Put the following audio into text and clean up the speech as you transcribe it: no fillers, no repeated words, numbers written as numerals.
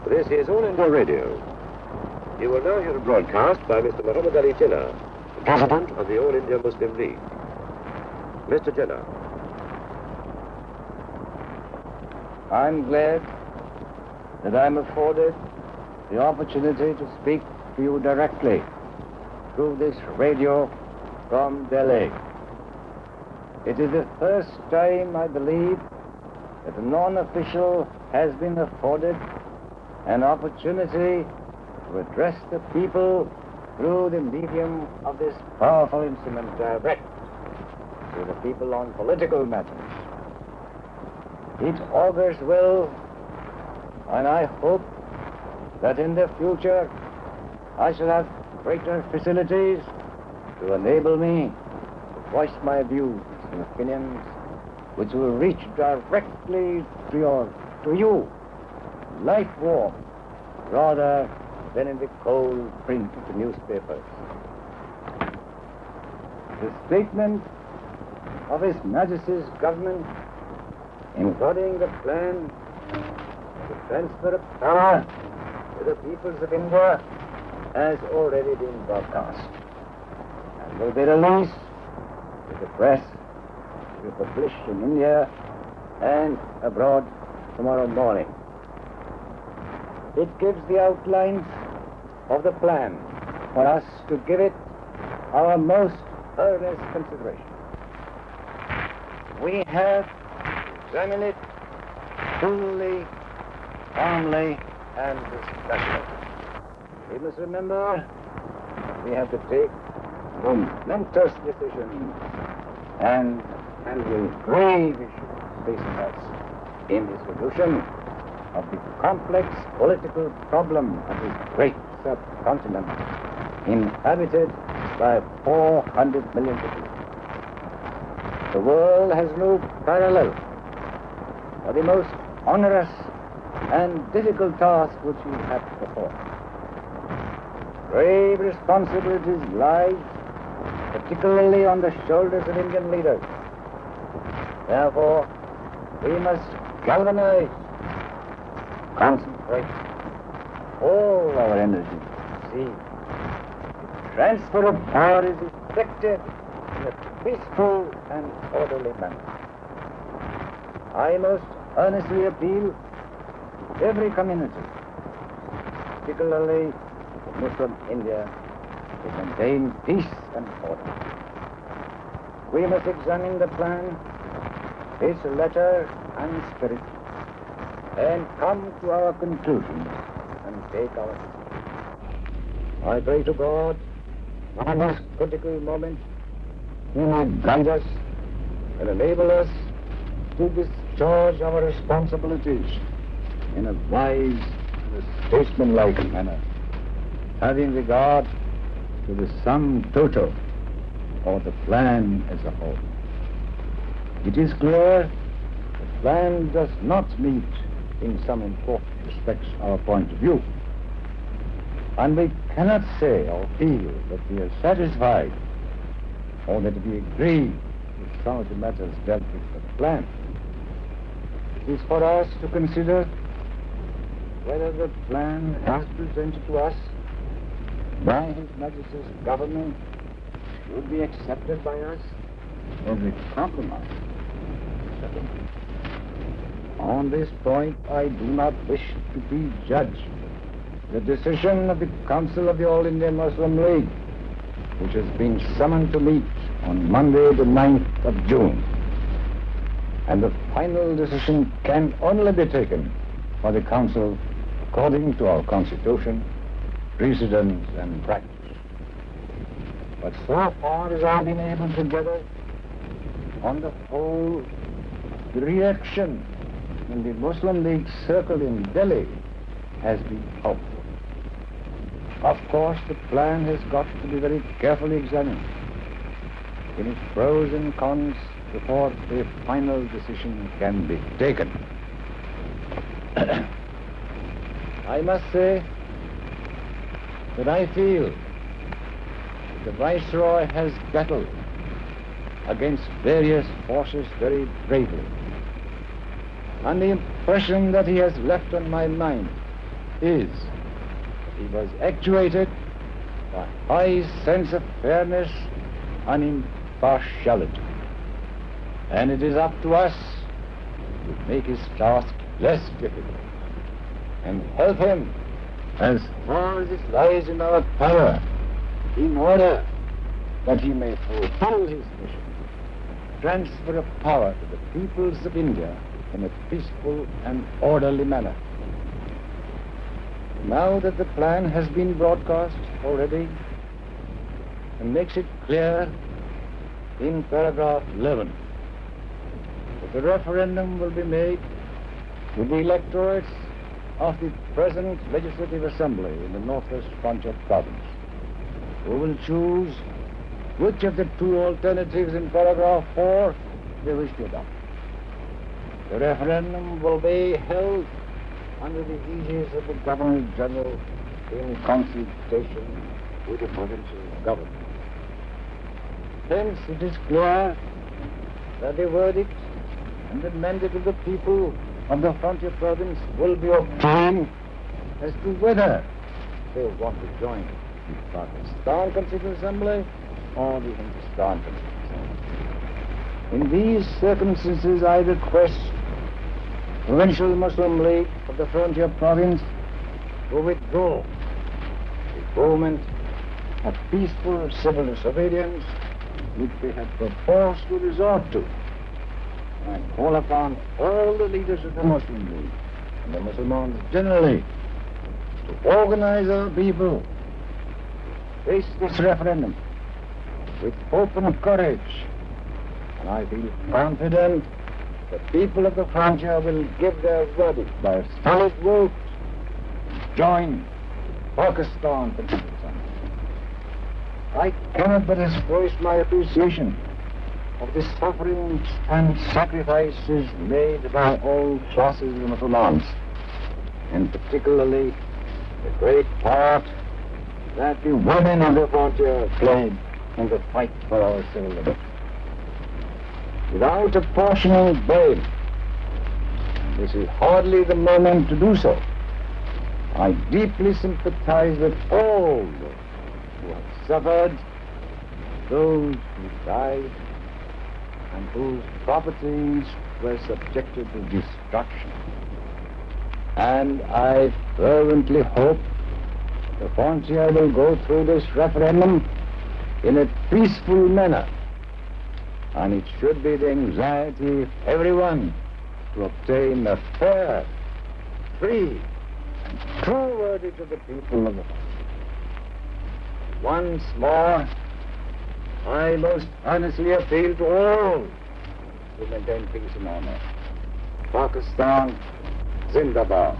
This is All India Radio. You will now hear a broadcast by Mr. Mohammad Jinnah, President of the All India Muslim League. Mr. Jinnah. I'm glad that I'm afforded the opportunity to speak to you directly through this radio from Delhi. It is the first time, I believe, that a non-official has been afforded an opportunity to address the people through the medium of this powerful instrument direct to the people on political matters. It augurs well, and I hope that in the future I shall have greater facilities to enable me to voice my views and opinions which will reach directly to you, light warm, rather than in the cold print of the newspapers. The statement of His Majesty's government embodying the plan to transfer of power to the peoples of India has already been broadcast and will be released to the press to be published in India and abroad tomorrow morning. It gives the outlines of the plan for us to give it our most earnest consideration. We have examined it fully, calmly, and dispassionately. We must remember we have to take momentous decisions and handle grave issues facing us in the solution of the complex political problem of this great subcontinent inhabited by 400 million people. The world has no parallel for the most onerous and difficult task which we have before. Grave responsibilities lie particularly on the shoulders of Indian leaders. Therefore, we must galvanize, concentrate all our energy. See, the transfer of power is effected in a peaceful and orderly manner. I most earnestly appeal to every community, particularly Muslim India, to maintain peace and order. We must examine the plan, its letter and spirit, and come to our conclusions and take our decisions. I pray to God, at this critical moment, He may guide us and enable us to discharge our responsibilities in a wise and statesmanlike manner, having regard to the sum total of the plan as a whole. It is clear the plan does not meet in some important respects our point of view, and we cannot say or feel that we are satisfied or that we agree with some of the matters dealt with by the plan. It is for us to consider whether the plan as presented to us by His Majesty's government would be accepted by us or be compromised. On this point, I do not wish to be judge. The decision of the Council of the All India Muslim League, which has been summoned to meet on Monday, the 9th of June. And the final decision can only be taken by the Council according to our Constitution, precedents, and practice. But so far as I've been able to gather, on the whole, the reaction in the Muslim League circle in Delhi has been helpful. Of course, the plan has got to be very carefully examined in its pros and cons before a final decision can be taken. I must say that I feel the Viceroy has battled against various forces very bravely. And the impression that he has left on my mind is that he was actuated by high sense of fairness and impartiality. And it is up to us to make his task less difficult and help him as far as it lies in our power, in order that he may fulfill his mission, transfer of power to the peoples of India in a peaceful and orderly manner. Now that the plan has been broadcast already, and makes it clear in paragraph 11 that the referendum will be made to the electorates of the present Legislative Assembly in the Northwest Frontier Province, who will choose which of the two alternatives in paragraph 4 they wish to adopt. The referendum will be held under the aegis of the Governor General in consultation with the provincial government. Hence, it is clear that the verdict and the mandate of the people of the frontier province will be obtained as to whether they want to join the Pakistan Constituent Assembly or the Hindustan Constituent Assembly. In these circumstances, I request the Provincial Muslim League of the frontier province to withdraw the movement of peaceful civil disobedience which we have proposed to resort to, and call upon all the leaders of the Muslim League and the Muslims generally to organize our people to face this referendum with hope and courage. And I feel confident the people of the frontier will give their verdict by a solid vote and join Pakistan. I cannot but express my appreciation of the sufferings and sacrifices made by all classes of the Muslims, and particularly the great part that the women of the frontier played in the fight for our civil liberty. Without apportioning blame, this is hardly the moment to do so, I deeply sympathize with all those who have suffered, those who died, and whose properties were subjected to destruction. And I fervently hope the frontier will go through this referendum in a peaceful manner, and it should be the anxiety of everyone to obtain a fair, free, and true verdict of the people of the country. Once more, I most earnestly appeal to all to maintain peace and honor. Pakistan, Zindabad.